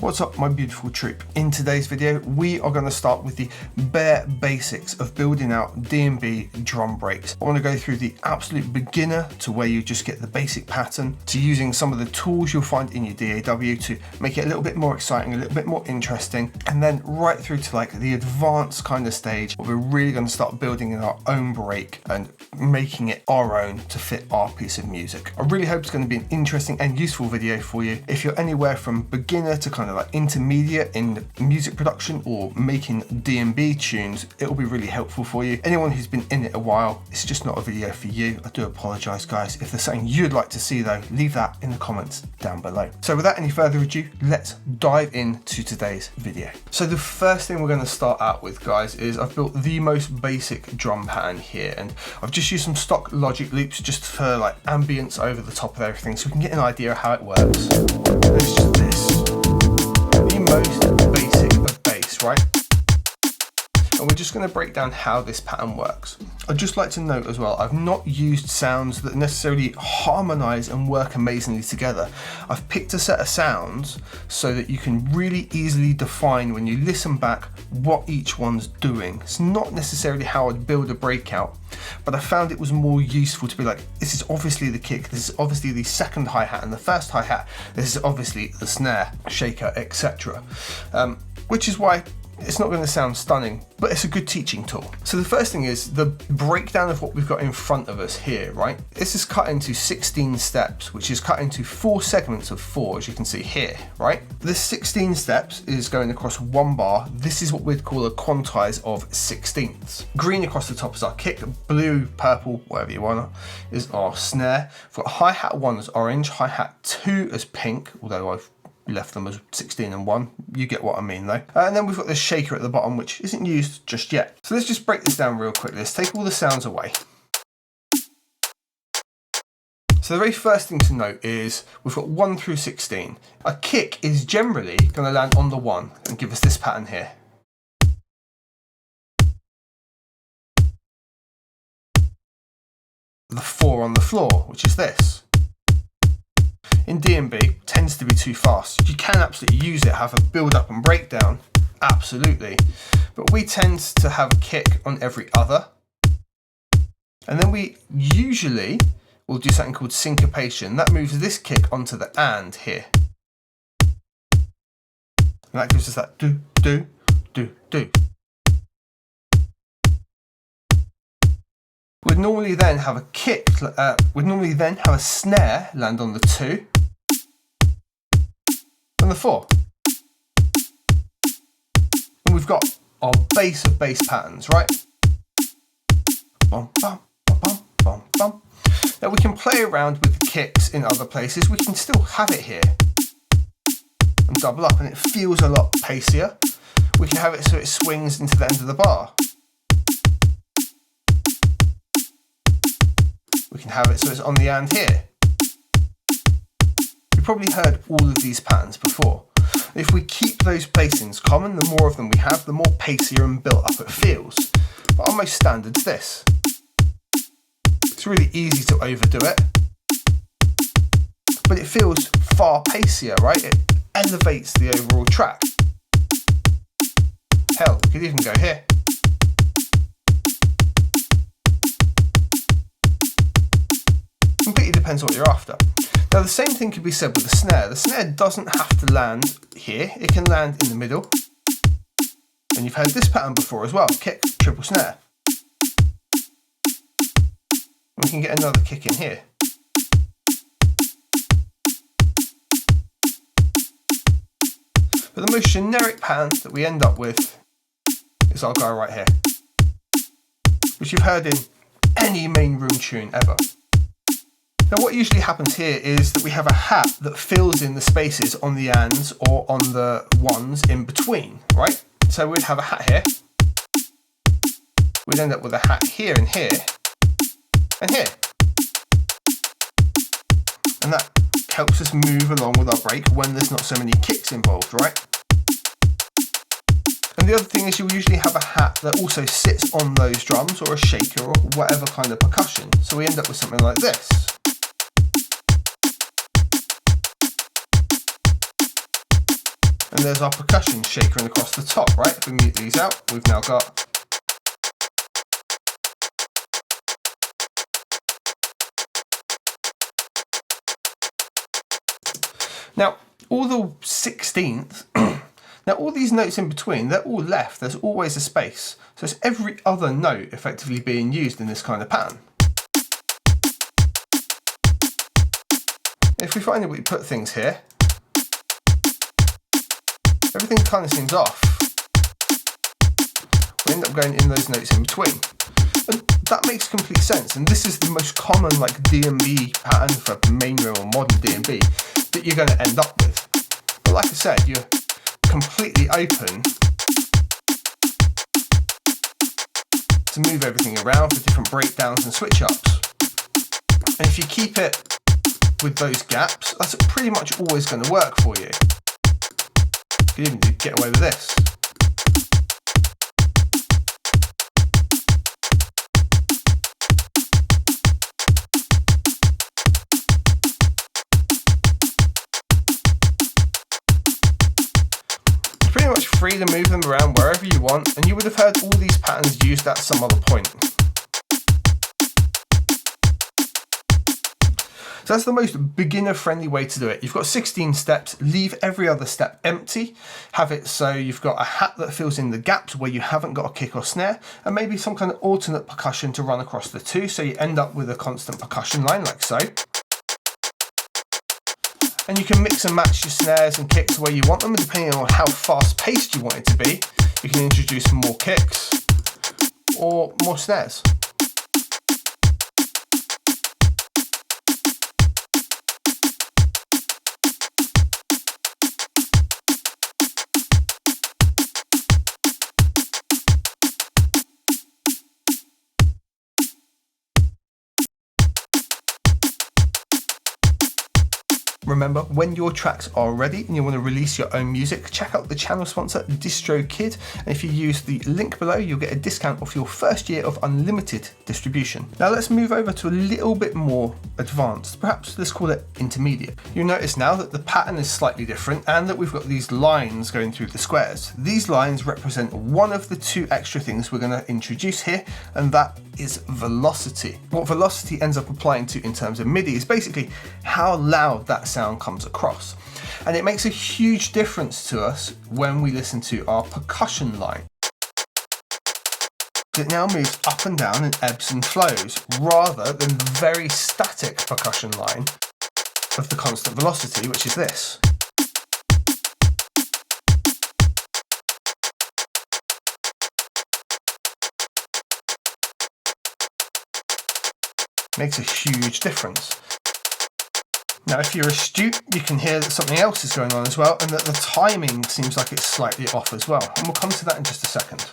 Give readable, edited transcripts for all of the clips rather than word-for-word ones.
What's up, my beautiful troop? In today's video, we are going to start with the bare basics of building out DnB drum breaks. I want to go through the absolute beginner to where you just get the basic pattern, to using some of the tools you'll find in your DAW to make it a little bit more exciting, a little bit more interesting, and then right through to like the advanced kind of stage where we're really going to start building in our own break and making it our own to fit our piece of music. I really hope it's going to be an interesting and useful video for you. If you're anywhere from beginner to kind of like intermediate in music production or making DnB tunes, it'll be really helpful for you. Anyone who's been in it a while, it's just not a video for you. I do apologize, guys. If there's something you'd like to see though, leave that in the comments down below. So without any further ado, let's dive into today's video. So the first thing we're going to start out with, guys, is I've built the most basic drum pattern here, and I've just used some stock Logic loops just for like ambience over the top of everything so we can get an idea of how it works. It's just this. The most basic of bass, right? And we're just going to break down how this pattern works. I'd just like to note as well, I've not used sounds that necessarily harmonize and work amazingly together. I've picked a set of sounds so that you can really easily define when you listen back what each one's doing. It's not necessarily how I'd build a breakout, but I found it was more useful to be like, this is obviously the kick, this is obviously the second hi-hat and the first hi-hat, this is obviously the snare, shaker, etc. Which is why it's not going to sound stunning, but it's a good teaching tool. So the first thing is the breakdown of what we've got in front of us here, right? This is cut into 16 steps, which is cut into 4 segments of 4, as you can see here, right? This 16 steps is going across one bar. This is what we'd call a quantize of 16ths. Green across the top is our kick, blue, purple, whatever you want, is our snare. We've got hi-hat 1 as orange, hi-hat 2 as pink, although I've left them as 16 and 1. You get what I mean though. And then we've got this shaker at the bottom, which isn't used just yet. So let's just break this down real quickly. Let's take all the sounds away. So the very first thing to note is we've got 1 through 16. A kick is generally going to land on the 1 and give us this pattern here. The 4 on the floor, which is this. In DnB, tends to be too fast. You can absolutely use it, have a build up and breakdown, absolutely. But we tend to have a kick on every other. And then we usually will do something called syncopation. That moves this kick onto the and here. And that gives us that do, do, do, do. We'd normally then have a kick, we'd normally then have a snare land on the 2 and the 4. And we've got our base of bass patterns, right? Bum, bum, bum, bum, bum. Now we can play around with the kicks in other places. We can still have it here and double up, and it feels a lot pacier. We can have it so it swings into the end of the bar. We can have it so it's on the and here. You've probably heard all of these patterns before. If we keep those basings common, the more of them we have, the more pacier and built up it feels. But our most standard's this. It's really easy to overdo it, but it feels far pacier, right? It elevates the overall track. Hell, we could even go here. Completely depends what you're after. Now the same thing could be said with the snare. The snare doesn't have to land here, it can land in the middle. And you've heard this pattern before as well, kick, triple snare. And we can get another kick in here. But the most generic pattern that we end up with is our guy right here, which you've heard in any main room tune ever. Now what usually happens here is that we have a hat that fills in the spaces on the ands or on the ones in between, right? So we'd have a hat here. We'd end up with a hat here and here and here. And that helps us move along with our break when there's not so many kicks involved, right? And the other thing is you'll usually have a hat that also sits on those drums or a shaker or whatever kind of percussion. So we end up with something like this. And there's our percussion shakering across the top, right? If we mute these out, we've now got now all the 16th, now all these notes in between, they're all left, there's always a space. So it's every other note effectively being used in this kind of pattern. If we find that we put things here, everything kind of seems off. We end up going in those notes in between. And that makes complete sense, and this is the most common like DnB pattern for main reel or modern DnB that you're going to end up with. But like I said, you're completely open to move everything around for different breakdowns and switch ups. And if you keep it with those gaps, that's pretty much always going to work for you. You can even get away with this. You're pretty much free to move them around wherever you want, and you would have heard all these patterns used at some other point. So that's the most beginner-friendly way to do it. You've got 16 steps, leave every other step empty, have it so you've got a hat that fills in the gaps where you haven't got a kick or snare, and maybe some kind of alternate percussion to run across the two, so you end up with a constant percussion line like so. And you can mix and match your snares and kicks where you want them, and depending on how fast-paced you want it to be, you can introduce more kicks or more snares. Remember, when your tracks are ready and you want to release your own music, check out the channel sponsor DistroKid, and if you use the link below, you'll get a discount off your first year of unlimited distribution. Now let's move over to a little bit more advanced, perhaps let's call it intermediate. You'll notice now that the pattern is slightly different and that we've got these lines going through the squares. These lines represent one of the two extra things we're going to introduce here, and that is velocity. What velocity ends up applying to in terms of MIDI is basically how loud that sound comes across. And it makes a huge difference to us when we listen to our percussion line. It now moves up and down and ebbs and flows, rather than the very static percussion line of the constant velocity, which is this. Makes a huge difference. Now, if you're astute, you can hear that something else is going on as well, and that the timing seems like it's slightly off as well. And we'll come to that in just a second.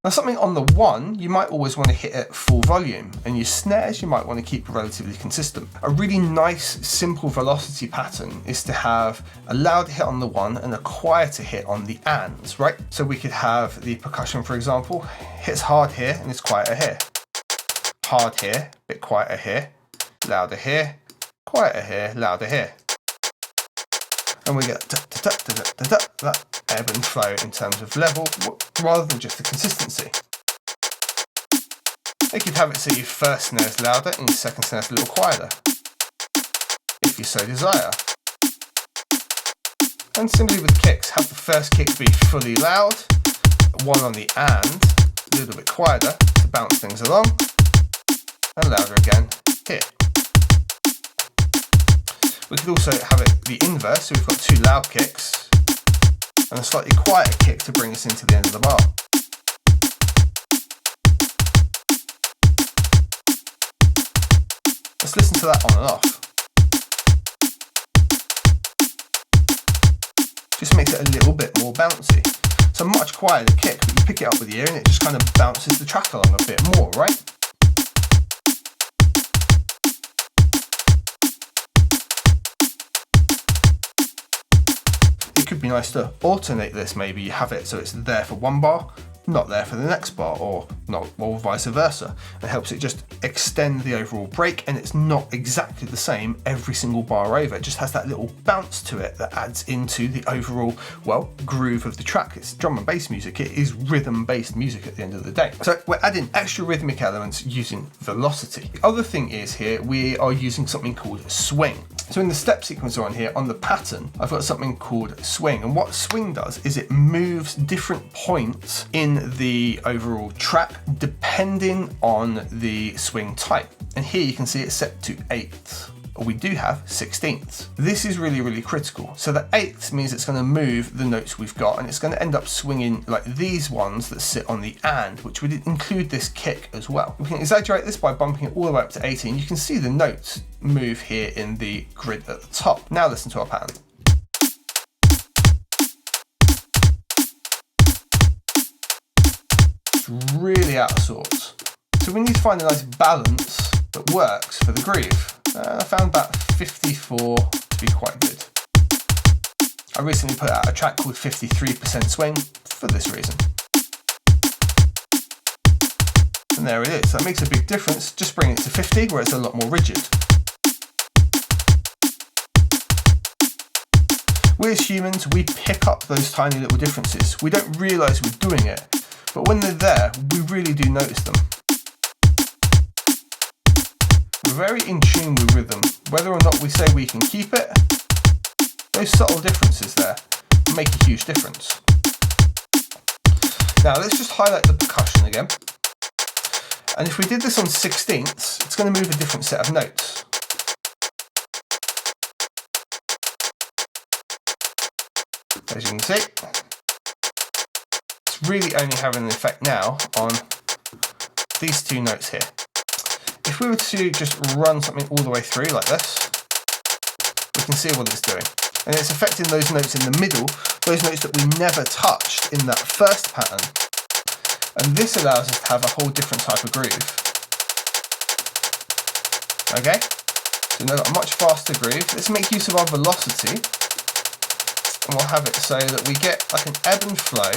Now, something on the one, you might always want to hit at full volume, and your snares you might want to keep relatively consistent. A really nice, simple velocity pattern is to have a loud hit on the one and a quieter hit on the ands, right? So we could have the percussion, for example, hits hard here and it's quieter here. Hard here, bit quieter here, louder here, quieter here, louder here. And we get that ebb and flow in terms of level, rather than just the consistency. You could have it so your first snare is louder and your second snare is a little quieter, if you so desire. And similarly with kicks, have the first kick be fully loud, one on the and, a little bit quieter to bounce things along, and louder again here. We could also have it the inverse, so we've got two loud kicks and a slightly quieter kick to bring us into the end of the bar. Let's listen to that on and off. Just makes it a little bit more bouncy. It's a much quieter kick, but you pick it up with the ear and it just kind of bounces the track along a bit more, right? Could be nice to alternate this. Maybe you have it so it's there for one bar, not there for the next bar, or not, or vice versa. It helps it just extend the overall break, and it's not exactly the same every single bar over. It just has that little bounce to it that adds into the overall, well, groove of the track. It's drum and bass music. It is rhythm-based music at the end of the day. So we're adding extra rhythmic elements using velocity. The other thing is here, we are using something called swing. So in the step sequencer on here, on the pattern, I've got something called swing. And what swing does is it moves different points in the overall track depending on the swing type. And here you can see it's set to 8ths. We do have 16ths. This is really, really critical. So the 8ths means it's going to move the notes we've got, and it's going to end up swinging like these ones that sit on the and, which would include this kick as well. We can exaggerate this by bumping it all the way up to 18. You can see the notes move here in the grid at the top. Now listen to our pattern. It's really out of sorts. So we need to find a nice balance that works for the groove. I found about 54 to be quite good. I recently put out a track called 53% swing for this reason. And there it is. That makes a big difference. Just bring it to 50 where it's a lot more rigid. We as humans, we pick up those tiny little differences. We don't realise we're doing it, but when they're there, we really do notice them. We're very in tune with rhythm. Whether or not we say we can keep it, those subtle differences there make a huge difference. Now let's just highlight the percussion again. And if we did this on 16ths, it's going to move a different set of notes. As you can see, it's really only having an effect now on these two notes here. If we were to just run something all the way through like this, we can see what it's doing. And it's affecting those notes in the middle, those notes that we never touched in that first pattern. And this allows us to have a whole different type of groove. Okay, so now we've got a much faster groove. Let's make use of our velocity, and we'll have it so that we get like an ebb and flow.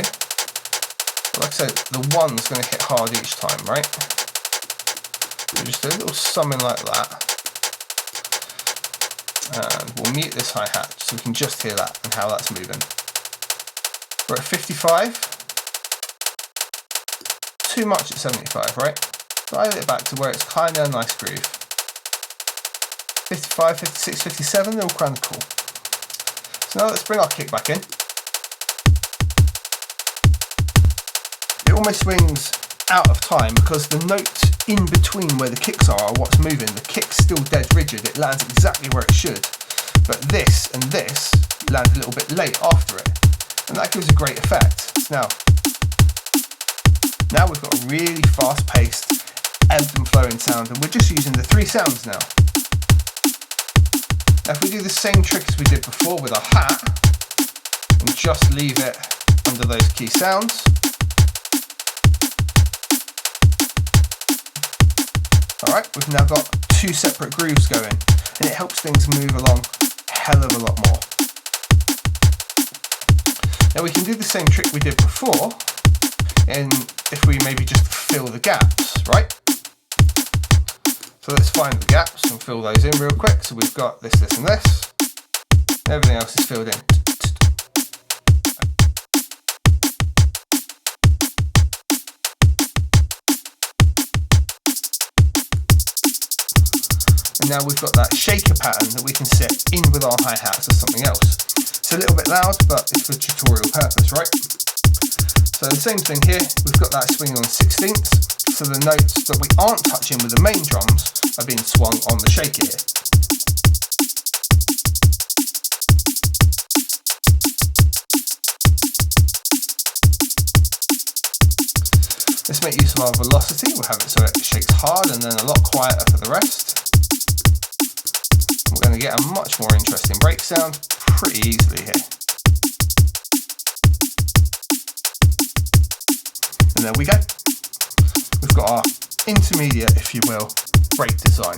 But like I said, the one's going to hit hard each time, right? We'll just do a little summing like that. And we'll mute this hi-hat so we can just hear that and how that's moving. We're at 55. Too much at 75, right? Dial it back to where it's kind of a nice groove. 55, 56, 57, they're all kind of cool. So now let's bring our kick back in. It almost swings out of time because the note in between where the kicks are what's moving. The kick's still dead rigid, it lands exactly where it should. But this and this land a little bit late after it. And that gives a great effect. Now we've got a really fast-paced, ebbed and flowing sound, and we're just using the 3 sounds now. Now if we do the same trick as we did before with our hat, and just leave it under those key sounds, alright, we've now got 2 separate grooves going, and it helps things move along a hell of a lot more. Now we can do the same trick we did before, and if we maybe just fill the gaps, right? So let's find the gaps and fill those in real quick. So we've got this, this and this. Everything else is filled in. And now we've got that shaker pattern that we can set in with our hi-hats or something else. It's a little bit loud, but it's for tutorial purpose, right? So the same thing here, we've got that swinging on 16ths. So the notes that we aren't touching with the main drums are being swung on the shaker here. Let's make use of our velocity. We'll have it so it shakes hard and then a lot quieter for the rest. We're going to get a much more interesting break sound pretty easily here. And there we go. We've got our intermediate, if you will, break design.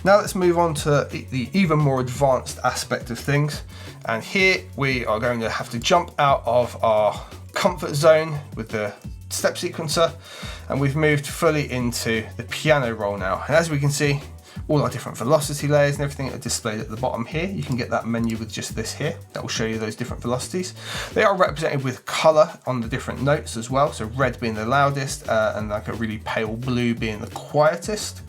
Now let's move on to the even more advanced aspect of things. And here we are going to have to jump out of our comfort zone with the step sequencer, and we've moved fully into the piano roll now. And as we can see, all our different velocity layers and everything are displayed at the bottom here. You can get that menu with just this here. That will show you those different velocities. They are represented with color on the different notes as well. So red being the loudest and like a really pale blue being the quietest.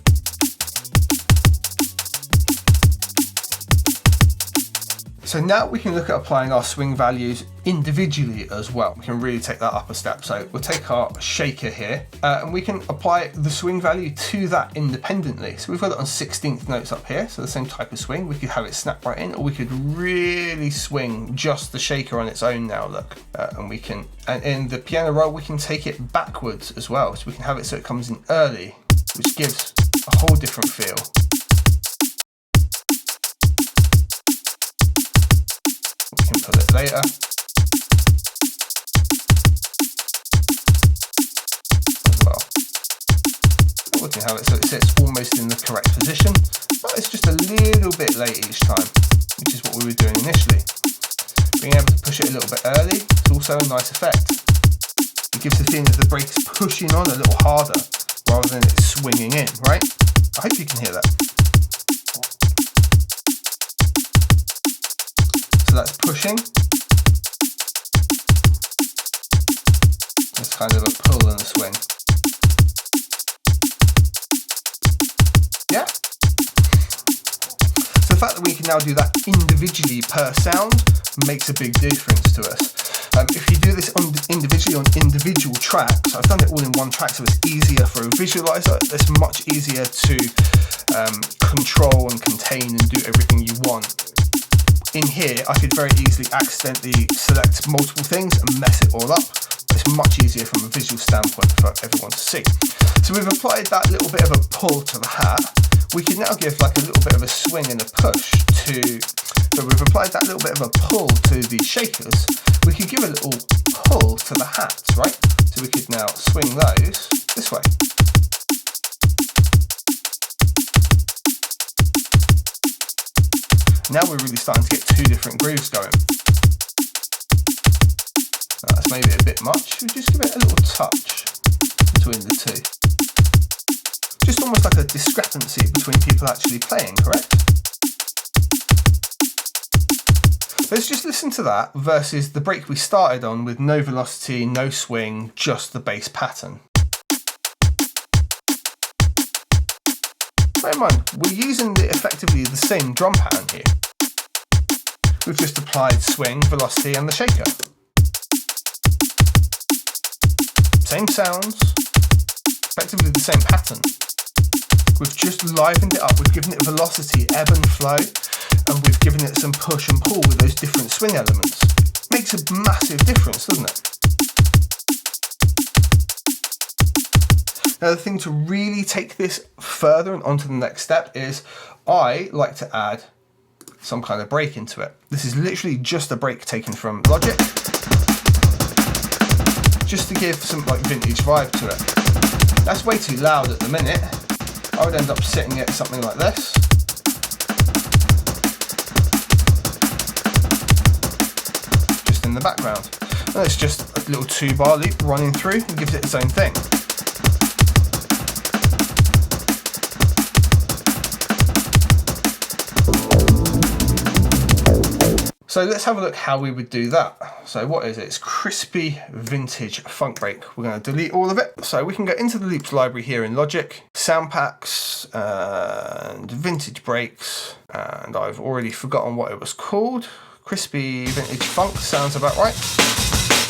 So now we can look at applying our swing values individually as well. We can really take that up a step. So we'll take our shaker here and we can apply the swing value to that independently. So we've got it on 16th notes up here. So the same type of swing, we could have it snap right in, or we could really swing just the shaker on its own now, look. And in the piano roll, we can take it backwards as well. So we can have it so it comes in early, which gives a whole different feel. We can pull it later. As well. We can have it so it sits almost in the correct position, but it's just a little bit late each time, which is what we were doing initially. Being able to push it a little bit early is also a nice effect. It gives the feeling of the brake is pushing on a little harder rather than it swinging in, right? I hope you can hear that. So that's pushing. It's kind of a pull and a swing. Yeah? So the fact that we can now do that individually per sound makes a big difference to us. If you do this individually on individual tracks, I've done it all in one track, so it's easier for a visualizer. It's much easier to control and contain and do everything you want. In here, I could very easily accidentally select multiple things and mess it all up. It's much easier from a visual standpoint for everyone to see. So we've applied that little bit of a pull to the hat. We can now give like a little bit of a swing and a push to, so we've applied that little bit of a pull to the shakers. We could give a little pull to the hats, right? So we could now swing those this way. Now we're really starting to get two different grooves going. That's maybe a bit much. We'll just give it a little touch between the two. Just almost like a discrepancy between people actually playing, correct? Let's just listen to that versus the break we started on with no velocity, no swing, just the bass pattern. Bear in mind, we're using effectively the same drum pattern here. We've just applied swing, velocity and the shaker. Same sounds, effectively the same pattern. We've just livened it up, we've given it velocity, ebb and flow, and we've given it some push and pull with those different swing elements. Makes a massive difference, doesn't it? Now the thing to really take this further and onto the next step is I like to add some kind of break into it. This is literally just a break taken from Logic, just to give some like vintage vibe to it. That's way too loud at the minute. I would end up sitting it something like this. Just in the background. And it's just a little 2-bar loop running through and gives it its own thing. So let's have a look how we would do that. So what is it? It's crispy vintage funk break. We're going to delete all of it. So we can go into the loops library here in Logic, sound packs and vintage breaks. And I've already forgotten what it was called. Crispy vintage funk sounds about right.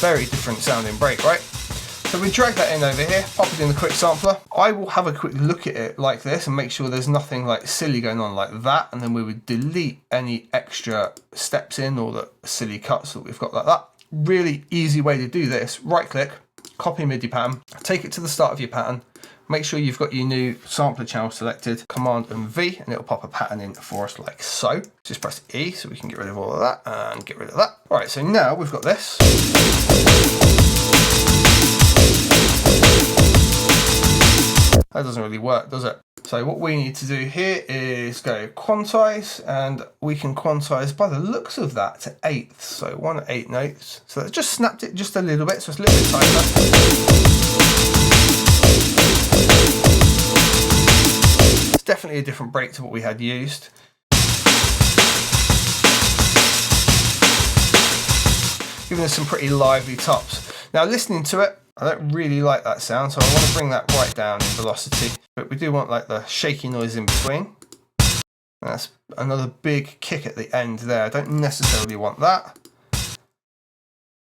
Very different sounding break, right? So we drag that in over here, pop it in the quick sampler. I will have a quick look at it like this and make sure there's nothing like silly going on like that. And then we would delete any extra steps in or the silly cuts that we've got like that. Really easy way to do this. Right click, copy MIDI pattern, take it to the start of your pattern. Make sure you've got your new sampler channel selected, Command and V, and it'll pop a pattern in for us like so. Just press E so we can get rid of all of that and get rid of that. All right, so now we've got this. That doesn't really work, does it? So what we need to do here is go quantize, and we can quantize by the looks of that to eighths. So 1/8 notes. So that's just snapped it just a little bit, so it's a little bit tighter. It's definitely a different break to what we had used. Giving us some pretty lively tops. Now listening to it, I don't really like that sound, so I want to bring that right down in velocity. But we do want like the shaky noise in between. That's another big kick at the end there. I don't necessarily want that.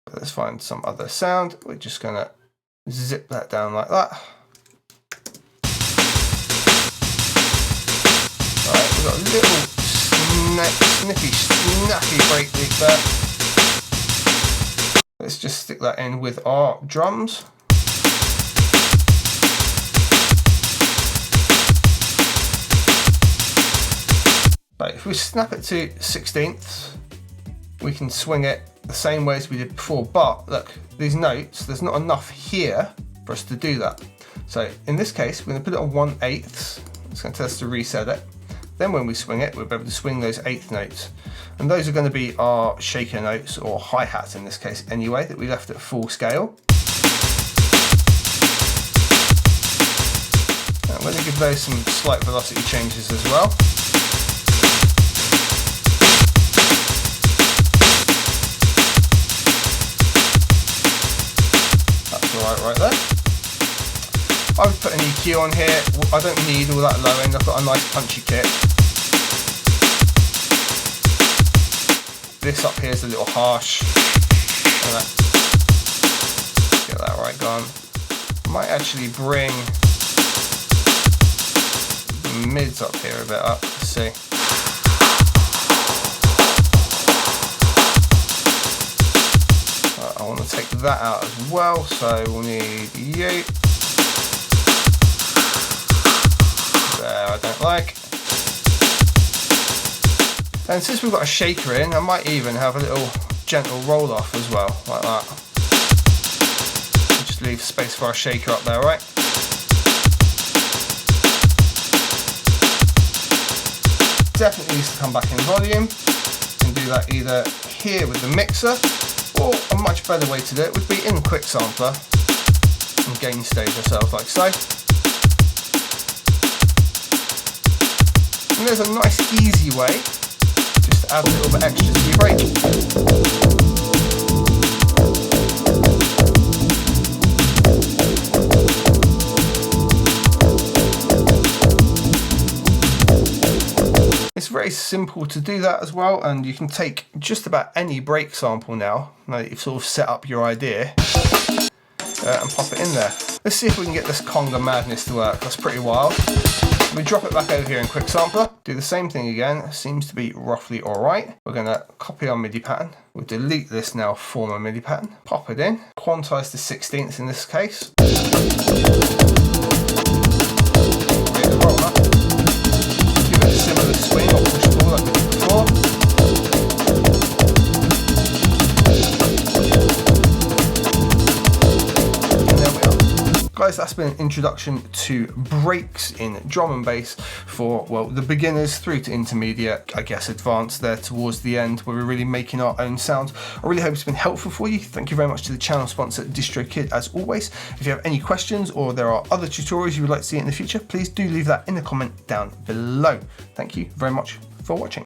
But let's find some other sound. We're just going to zip that down like that. Alright, we've got a little snippy, snappy break loop there. Let's just stick that in with our drums. Right, if we snap it to 16ths, we can swing it the same way as we did before, but look, these notes, there's not enough here for us to do that. So in this case, we're going to put it on 1/8. It's going to tell us to reset it. Then when we swing it, we'll be able to swing those eighth notes. And those are going to be our shaker notes, or hi-hats in this case anyway, that we left at full scale. And I'm going to give those some slight velocity changes as well. That's alright right there. I would put an EQ on here. I don't need all that low end, I've got a nice punchy kick. This up here is a little harsh. Get that right gone. Might actually bring the mids up here a bit up. Let's see. Right, I want to take that out as well, so we'll need you. There, I don't like. And since we've got a shaker in, I might even have a little gentle roll off as well, like that. Just leave space for our shaker up there, right? Definitely needs to come back in volume. You can do that either here with the mixer, or a much better way to do it would be in Quick Sampler and gain stage ourselves like so. And there's a nice easy way just to add a little bit extra to your break. It's very simple to do that as well, and you can take just about any break sample now that you've sort of set up your idea, and pop it in there. Let's see if we can get this conga madness to work. That's pretty wild. We drop it back over here in Quick Sampler, do the same thing again, seems to be roughly alright. We're going to copy our MIDI pattern, we'll delete this now, form a MIDI pattern, pop it in, quantize to 16ths in this case. Create the roller, give it a similar swing or push pull like we did before. Guys, that's been an introduction to breaks in drum and bass for, well, the beginners through to intermediate, I guess advanced there towards the end, where we're really making our own sounds. I really hope it's been helpful for you. Thank you very much to the channel sponsor DistroKid as always. If you have any questions or there are other tutorials you would like to see in the future, please do leave that in the comment down below. Thank you very much for watching.